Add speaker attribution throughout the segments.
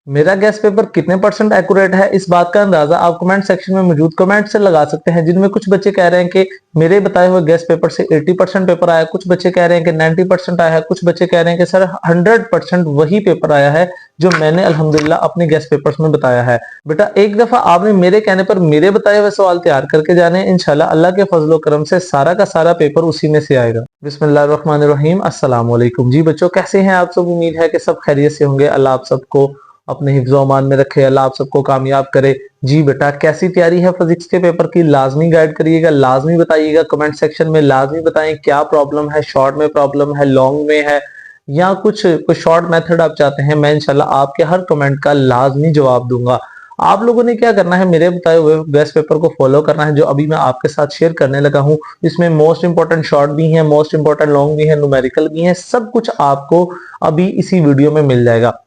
Speaker 1: मेरा gas paper कितने percent accurate है, इस बात का अंदाजा आप कमेंट सेक्शन में मौजूद कमेंट से लगा सकते हैं, जिनमें कुछ बच्चे कह रहे हैं कि मेरे बताए हुए गैस पेपर से 80% पेपर आया, कुछ बच्चे कह रहे हैं कि 90% आया है, कुछ बच्चे कह रहे हैं कि सर 100% वही पेपर आया है जो मैंने अल्हम्दुलिल्लाह अपने गैस पेपर्स में बताया है। बेटा एक दफा आपने मेरे कहने पर मेरे बताए हुए सवाल तैयार करके जाने, इंशाल्लाह अल्लाह के फजलो करम से सारा का सारा पेपर उसी में से आएगा। बिस्मिल्लाहिर्रहमानिर्रहीम, अस्सलाम वालेकुम। जी बच्चों, कैसे हैं आप सब? उम्मीद है कि सब खैरियत से होंगे। अल्लाह आप सबको अपने हिफ्ज़ो अमान में रखे, अल्लाह आप सबको कामयाब करे। जी बेटा, कैसी तैयारी है फिजिक्स के पेपर की, लाजमी गाइड करिएगा, लाजमी बताइएगा कमेंट सेक्शन में, लाजमी बताएं क्या प्रॉब्लम है, शॉर्ट में प्रॉब्लम है, लॉन्ग में है, या कुछ शॉर्ट मेथड आप चाहते हैं। मैं इंशाल्लाह आपके हर कमेंट का लाजमी जवाब दूंगा। आप लोगों ने क्या करना है, मेरे बताए हुए गैस पेपर को फॉलो करना है जो अभी मैं आपके साथ शेयर करने लगा हूं। इसमें मोस्ट इंपॉर्टेंट शॉर्ट भी है, मोस्ट इंपॉर्टेंट लॉन्ग भी है, न्यूमेरिकल भी है, सब कुछ आपको अभी इसी वीडियो में मिल जाएगा।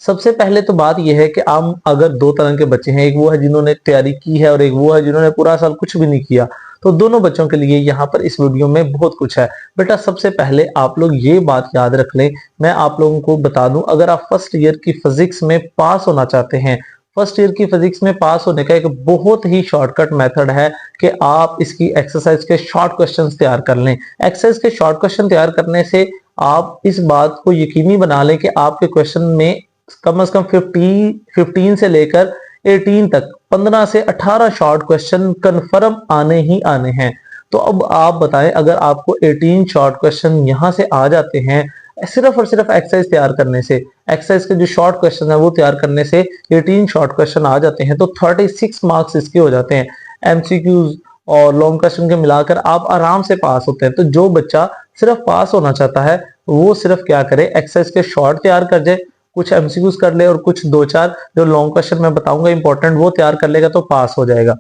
Speaker 1: सबसे पहले तो बात यह है कि आप अगर दो तरह के बच्चे हैं, एक वो है जिन्होंने तैयारी की है और एक वो है जिन्होंने पूरा साल कुछ भी नहीं किया, तो दोनों बच्चों के लिए यहाँ पर इस वीडियो में बहुत कुछ है। बेटा सबसे पहले आप लोग ये बात याद रख लें, मैं आप लोगों को बता दूं, अगर आप फर्स्ट ईयर की फिजिक्स में पास होना चाहते हैं, फर्स्ट ईयर की फिजिक्स में पास होने का एक बहुत ही शॉर्टकट मेथड है कि आप इसकी एक्सरसाइज के शॉर्ट क्वेश्चंस तैयार कर लें। एक्सरसाइज के शॉर्ट क्वेश्चन तैयार करने से आप इस बात को यकीनी बना लें कि आपके क्वेश्चन में कम से कम 15 से लेकर 18 तक 15 से 18 शॉर्ट क्वेश्चन कंफर्म आने ही आने हैं। तो अब आप बताएं, अगर आपको 18 शॉर्ट क्वेश्चन यहां से आ जाते हैं सिर्फ और सिर्फ एक्सरसाइज तैयार करने से, एक्सरसाइज के जो शॉर्ट क्वेश्चन है वो तैयार करने से 18 शॉर्ट क्वेश्चन आ जाते हैं, तो 36 मार्क्स इसके हो जाते हैं। एमसीक्यूज और लॉन्ग क्वेश्चन के मिलाकर आप आराम से पास होते हैं। तो जो बच्चा सिर्फ पास होना चाहता है वो सिर्फ क्या करे, एक्सरसाइज के शॉर्ट तैयार कर जाए, कुछ एमसीक्यूज कर ले और कुछ दो चार जो लॉन्ग क्वेश्चन मैं बताऊंगा इंपॉर्टेंट वो तैयार कर लेगा तो पास हो जाएगा।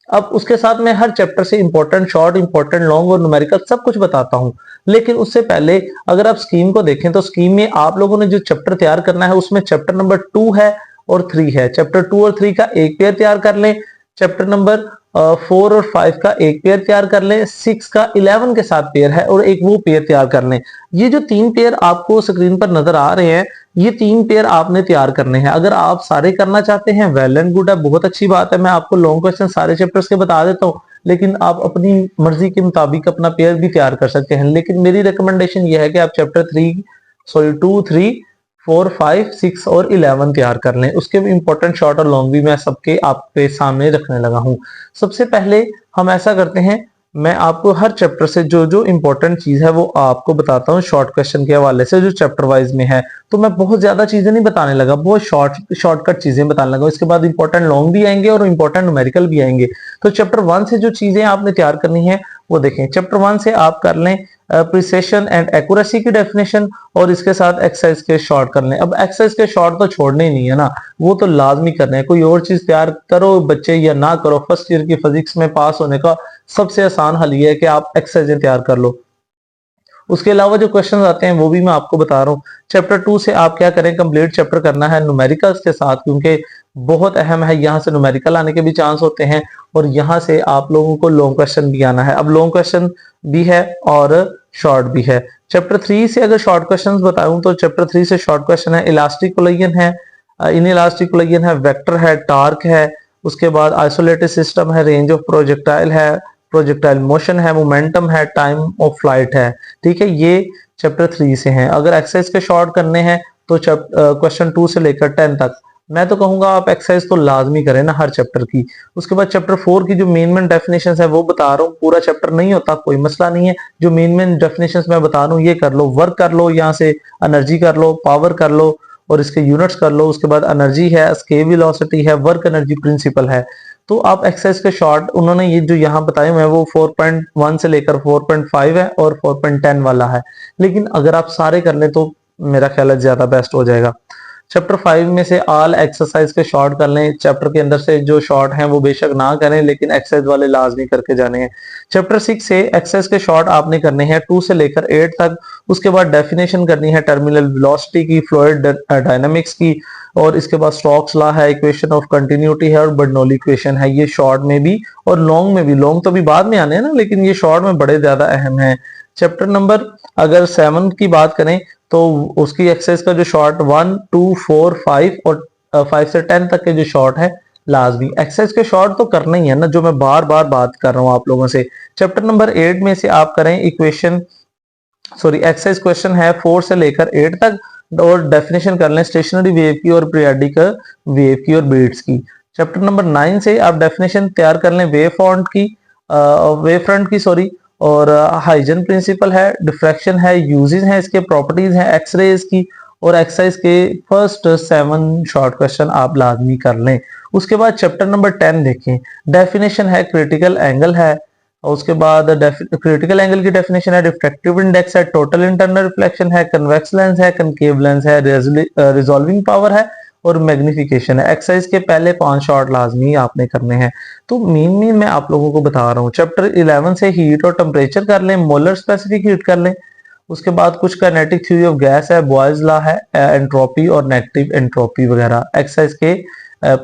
Speaker 1: अब उसके साथ मैं हर चैप्टर से इंपॉर्टेंट शॉर्ट, इंपॉर्टेंट लॉन्ग और न्यूमेरिकल सब कुछ बताता हूं। लेकिन उससे पहले अगर आप स्कीम को देखें तो स्कीम में आप लोगों ने जो चैप्टर तैयार करना है उसमें चैप्टर नंबर 2 है और 3 है। चैप्टर 2 और 3 का एक पेयर तैयार कर लें, चैप्टर नंबर 4 और 5 का एक पेयर तैयार कर लें, 6 का 11 के साथ पेयर है और एक वो पेयर तैयार कर लें। ये जो 3 पेयर आपको स्क्रीन पर नजर आ रहे हैं, ये 3 पेयर आपने तैयार करने हैं। अगर आप सारे करना चाहते हैं वेल एंड गुड है, बहुत अच्छी बात है, मैं आपको लॉन्ग क्वेश्चन सारे चैप्टर्स के बता देता हूँ, लेकिन आप अपनी मर्जी के मुताबिक अपना पेयर भी तैयार कर सकते हैं। लेकिन मेरी रिकमेंडेशन ये है कि आप चैप्टर 2, 3, 4, 5, 6 और 11 तैयार कर लें। उसके इंपॉर्टेंट शॉर्ट और लॉन्ग भी मैं सबके आपके सामने रखने लगा हूं। सबसे पहले हम ऐसा करते हैं, मैं आपको हर चैप्टर से जो जो इंपॉर्टेंट चीज है वो आपको बताता हूँ शॉर्ट क्वेश्चन के हवाले से जो चैप्टर वाइज में है। तो मैं बहुत ज्यादा चीजें नहीं बताने लगा, बहुत शॉर्टकट चीजें बताने लगा। इसके बाद इंपॉर्टेंट लॉन्ग भी आएंगे और इंपॉर्टेंट न्यूमेरिकल भी आएंगे। तो चैप्टर 1 से जो चीजें आपने तैयार करनी है वो देखें। चैप्टर 1 से आप कर लें प्रिसिशन एंड एक्यूरेसी की डेफिनेशन और इसके साथ एक्सरसाइज के शॉर्ट कर लें। अब एक्सरसाइज के शॉर्ट तो छोड़ने ही नहीं है ना, वो तो लाजमी करने हैं। कोई और चीज तैयार करो बच्चे या ना करो, फर्स्ट ईयर की फिजिक्स में पास होने का सबसे आसान हल ये है कि आप एक्सरसाइजें तैयार कर लो। उसके अलावा जो क्वेश्चंस आते हैं वो भी मैं आपको बता रहा हूँ। चैप्टर 2 से आप क्या करें, कंप्लीट चैप्टर करना है न्यूमेरिकल्स के साथ, क्योंकि बहुत अहम है, यहाँ से न्यूमेरिकल आने के भी चांस होते हैं और यहाँ से आप लोगों को लॉन्ग क्वेश्चन भी आना है। अब लॉन्ग क्वेश्चन भी है और शॉर्ट भी है। चैप्टर 3 से अगर शॉर्ट क्वेश्चन बताऊं तो चैप्टर 3 से शॉर्ट क्वेश्चन है इलास्टिक कोलिजन है, इन इलास्टिक कोलिजन है, वेक्टर है, टार्क है, उसके बाद आइसोलेटेड सिस्टम है, रेंज ऑफ प्रोजेक्टाइल है, प्रोजेक्टाइल मोशन है, मोमेंटम है, टाइम ऑफ फ्लाइट है। ठीक है, ये चैप्टर 3 से हैं। अगर एक्सरसाइज के शॉर्ट करने हैं तो क्वेश्चन 2 से लेकर 10 तक मैं तो कहूंगा आप एक्सरसाइज तो लाजमी करें ना हर चैप्टर की। उसके बाद चैप्टर 4 की जो मेन डेफिनेशंस है वो बता रहा हूँ, पूरा चैप्टर नहीं होता कोई मसला नहीं है, जो मेन डेफिनेशंस मैं बता रहा हूँ ये कर लो, वर्क कर लो, यहाँ से एनर्जी कर लो, पावर कर लो और इसके यूनिट्स कर लो। उसके बाद एनर्जी है, स्केल वेलोसिटी है, वर्क एनर्जी प्रिंसिपल है। तो आप एक्सरसाइज के शॉर्ट उन्होंने ये जो यहाँ बताए हुए हैं वो 4.1 से लेकर 4.5 है और 4.10 वाला है, लेकिन अगर आप सारे कर लें तो मेरा ख्याल है ज्यादा बेस्ट हो जाएगा। चैप्टर 5 में से ऑल एक्सरसाइज के शॉर्ट कर लें। चैप्टर के अंदर से जो शॉर्ट हैं वो बेशक ना करें, लेकिन एक्सरसाइज वाले लाजमी करके जाने हैं। चैप्टर 6 से एक्सरसाइज के शॉर्ट आपने करने हैं 2 से लेकर 8 तक। उसके बाद डेफिनेशन करनी है टर्मिनल वेलोसिटी की, फ्लूइड डायनामिक्स की, और इसके बाद स्टोक्स लॉ है, इक्वेशन ऑफ कंटिन्यूटी है और बर्नौली इक्वेशन है। ये शॉर्ट में भी और लॉन्ग में भी, लॉन्ग तो भी बाद में आने हैं ना, लेकिन ये शॉर्ट में बड़े ज्यादा अहम है। चैप्टर नंबर अगर 7 की बात करें तो उसकी एक्सरसाइज का जो शॉर्ट 1, 2, 4, 5 और 5 से 10 तक के जो शॉर्ट है लाजमी एक्सरसाइज के शॉर्ट तो करना ही है ना, जो मैं बार बार बात कर रहा हूँ आप लोगों से। चैप्टर नंबर 8 में से आप करें इक्वेशन एक्सरसाइज क्वेश्चन है 4 से लेकर 8 तक, और डेफिनेशन कर लें स्टेशनरी वेव की और पीरियोडिक वेव की और बीट्स की। चैप्टर नंबर 9 से आप डेफिनेशन तैयार कर लें वेव फ्रंट की, और हाइजन प्रिंसिपल है, डिफ्रैक्शन है, यूजेस हैं इसके, प्रॉपर्टीज हैं एक्सरेज की, और एक्सरसाइज के फर्स्ट 7 शॉर्ट क्वेश्चन आप लाजमी कर लें। उसके बाद चैप्टर नंबर 10 देखें, डेफिनेशन है क्रिटिकल एंगल है, और उसके बाद क्रिटिकल एंगल की डेफिनेशन है डिफ्रैक्टिव इंडेक्स है, टोटल इंटरनल रिफ्लेक्शन है, कन्वेक्स लेंस है, कनकेव लेंस है, रिजॉल्विंग पावर है और मैग्निफिकेशन है। एक्सरसाइज के पहले 5 शॉर्ट लाजमी आपने करने हैं। तो मेन मैं आप लोगों को बता रहा हूँ। चैप्टर 11 से हीट और टेम्परेचर कर लें, मोलर स्पेसिफिक हीट कर लें। उसके बाद कुछ काइनेटिक थ्योरी ऑफ गैस है, बॉयज लॉ है, एंट्रोपी और नेगेटिव एंट्रोपी वगैरह। एक्सरसाइज के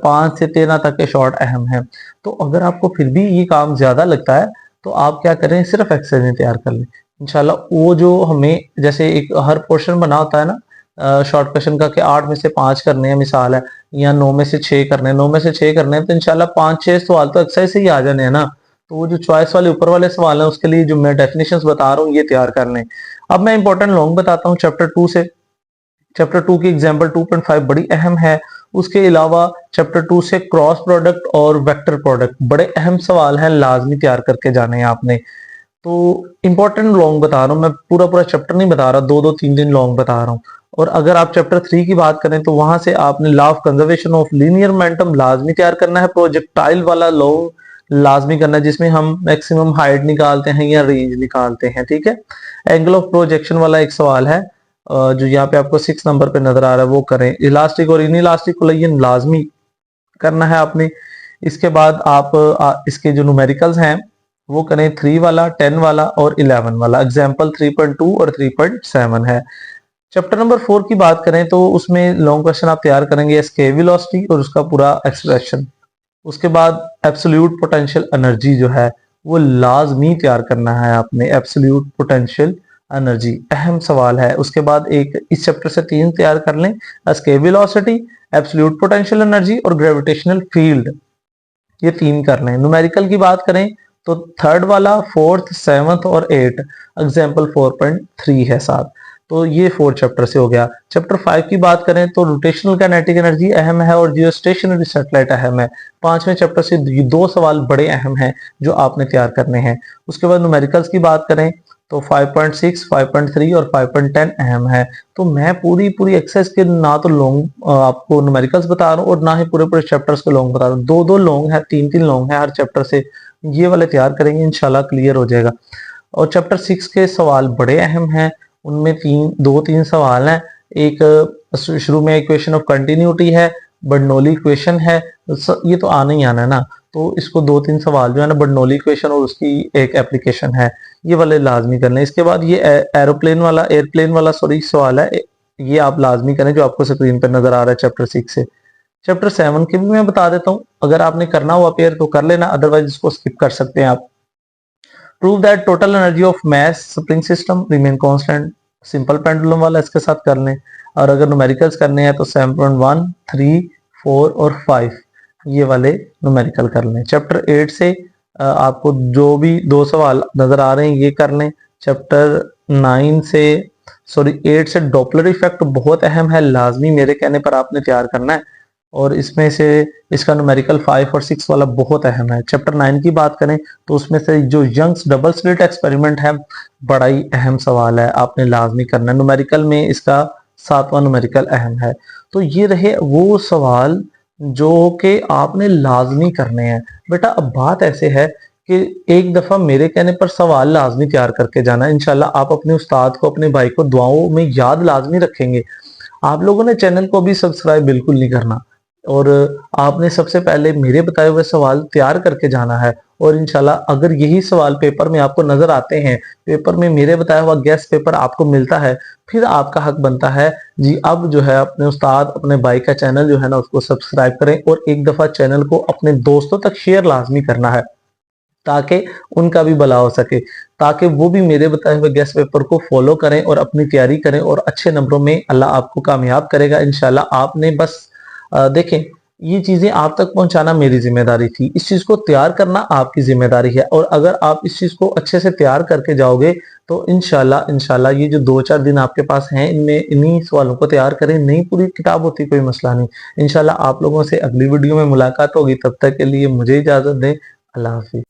Speaker 1: 5 से 13 तक के शॉर्ट अहम है। तो अगर आपको फिर भी ये काम ज्यादा लगता है तो आप क्या करें, सिर्फ एक्सरसाइज तैयार कर लें इंशाल्लाह। वो जो हमें जैसे एक हर पोर्शन बना होता है ना शॉर्ट क्वेश्चन का कि 8 में से 5 करने हैं मिसाल है, या 9 में से 6 करने हैं, 9 में से 6 करने हैं, तो इंशाल्लाह 5-6 सवाल तो एक्सरसाइज से ही आ जाने हैं ना। तो वो जो चॉइस वाले ऊपर वाले सवाल हैं उसके लिए जो मैं डेफिनेशंस बता रहा हूँ ये तैयार कर लें। अब मैं इंपॉर्टेंट लॉन्ग बताता हूँ चैप्टर 2 से। चैप्टर 2 की एग्जाम्पल 2.5 बड़ी अहम है। उसके अलावा चैप्टर 2 से क्रॉस प्रोडक्ट और वेक्टर प्रोडक्ट बड़े अहम सवाल हैं, लाजमी तैयार करके जाने हैं आपने। तो इंपॉर्टेंट लॉन्ग बता रहा हूँ मैं, पूरा पूरा चैप्टर नहीं बता रहा, 2-2 3-3 लॉन्ग बता रहा हूँ। और अगर आप चैप्टर 3 की बात करें तो वहां से आपने law of conservation of linear momentum लाजमी तैयार करना है, प्रोजेक्टाइल वाला लॉ लाजमी करना है जिसमें हम मैक्सिमम हाइट निकालते हैं या रेंज निकालते हैं, ठीक है। एंगल ऑफ प्रोजेक्शन वाला एक सवाल है जो यहाँ पे आपको 6 नंबर पे नजर आ रहा है, वो करें। इलास्टिक और इनइलास्टिक कोलिजन लाजमी करना है आपने। इसके बाद आप इसके जो न्यूमेरिकल्स हैं वो करें 3 वाला, 10 वाला और 11 वाला। एग्जाम्पल 3.2 और 3.7 है। चैप्टर नंबर 4 की बात करें तो उसमें लॉन्ग क्वेश्चन आप तैयार करेंगे एस्केप वेलोसिटी और उसका पूरा एक्सप्रेशन। उसके बाद एब्सोल्यूट पोटेंशियल एनर्जी जो है वो लाजमी तैयार करना है आपने। एब्सोल्यूट पोटेंशियल एनर्जी अहम सवाल है। उसके बाद एक इस चैप्टर से 3 तैयार कर लें, escape velocity, absolute potential energy और ग्रेविटेशनल फील्ड, ये 3 कर लें। न्यूमेरिकल की बात करें तो 3rd वाला, 4th, 7th और 8, एग्जाम्पल 4.3 है 7। तो ये 4 चैप्टर से हो गया। चैप्टर 5 की बात करें तो रोटेशनल काइनेटिक एनर्जी अहम है और जियो स्टेशनरी सैटेलाइट अहम है। 5वें चैप्टर से 2 सवाल बड़े अहम हैं जो आपने तैयार करने हैं। उसके बाद न्यूमेरिकल्स की बात करें तो 5.6, 5.3 और 5.10 अहम है। तो मैं पूरी पूरी एक्सरसाइज के ना तो लॉन्ग आपको न्यूमेरिकल्स बता रहा हूँ और ना ही पूरे पूरे चैप्टर्स के लॉन्ग बता रहा हूँ। 2-2 लॉन्ग है, 3-3 लॉन्ग है हर चैप्टर से। ये वाले तैयार करेंगे इंशाल्लाह क्लियर हो जाएगा। और चैप्टर 6 के सवाल बड़े अहम हैं, उनमें 2-3 सवाल हैं। एक शुरू में इक्वेशन ऑफ कंटिन्यूटी है, बर्नौली इक्वेशन है, ये तो आना ही आना है ना। तो इसको 2-3 सवाल जो है ना, बर्नौली इक्वेशन और उसकी एक एप्लीकेशन है, ये वाले लाजमी करने। इसके बाद ये एयरप्लेन वाला सवाल है, ये आप लाजमी करें जो आपको स्क्रीन पर नजर आ रहा है चैप्टर 6 से। चैप्टर 7 के भी मैं बता देता हूँ, अगर आपने करना हुआ पेयर तो कर लेना, अदरवाइज इसको स्किप कर सकते हैं आप। Prove that total energy of mass spring system remain constant, simple pendulum वाला इसके साथ कर लें। और अगर न्यूमेरिकल्स करने हैं तो 7.1, 3, 4 और 5 ये वाले न्यूमेरिकल कर लें। चैप्टर 8 से आपको जो भी 2 सवाल नजर आ रहे हैं ये कर लें। चैप्टर 8 से डॉपलर इफेक्ट बहुत अहम है, लाजमी मेरे कहने पर आपने तैयार करना है। और इसमें से इसका न्यूमेरिकल 5 और 6 वाला बहुत अहम है। चैप्टर 9 की बात करें तो उसमें से जो यंग्स डबल स्लिट एक्सपेरिमेंट है बड़ा ही अहम सवाल है, आपने लाजमी करना है। न्यूमेरिकल में इसका 7वां न्यूमेरिकल अहम है। तो ये रहे वो सवाल जो कि आपने लाजमी करने हैं। बेटा अब बात ऐसे है कि एक दफा मेरे कहने पर सवाल लाजमी तैयार करके जाना। इंशाल्लाह आप अपने उस्ताद को, अपने भाई को दुआओं में याद लाजमी रखेंगे। आप लोगों ने चैनल को भी सब्सक्राइब बिल्कुल नहीं करना, और आपने सबसे पहले मेरे बताए हुए सवाल तैयार करके जाना है। और इंशाल्लाह अगर यही सवाल पेपर में आपको नजर आते हैं, पेपर में मेरे बताया हुआ गेस्ट पेपर आपको मिलता है, फिर आपका हक बनता है जी अब जो है अपने उस्ताद, अपने भाई का चैनल जो है ना उसको सब्सक्राइब करें और एक दफा चैनल को अपने दोस्तों तक शेयर लाजमी करना है। ताकि उनका भी भला हो सके, ताकि वो भी मेरे बताए हुए गेस्ट पेपर को फॉलो करें और अपनी तैयारी करें और अच्छे नंबरों में अल्लाह आपको कामयाब करेगा इंशाल्लाह। आपने बस देखें, ये चीजें आप तक पहुंचाना मेरी जिम्मेदारी थी, इस चीज को तैयार करना आपकी जिम्मेदारी है। और अगर आप इस चीज को अच्छे से तैयार करके जाओगे तो इंशाल्लाह इंशाल्लाह ये जो 2-4 दिन आपके पास हैं, इनमें इन्हीं सवालों को तैयार करें, नहीं पूरी किताब होती कोई मसला नहीं। इंशाल्लाह आप लोगों से अगली वीडियो में मुलाकात होगी, तब तक के लिए मुझे इजाजत दें। अल्लाह हाफिज।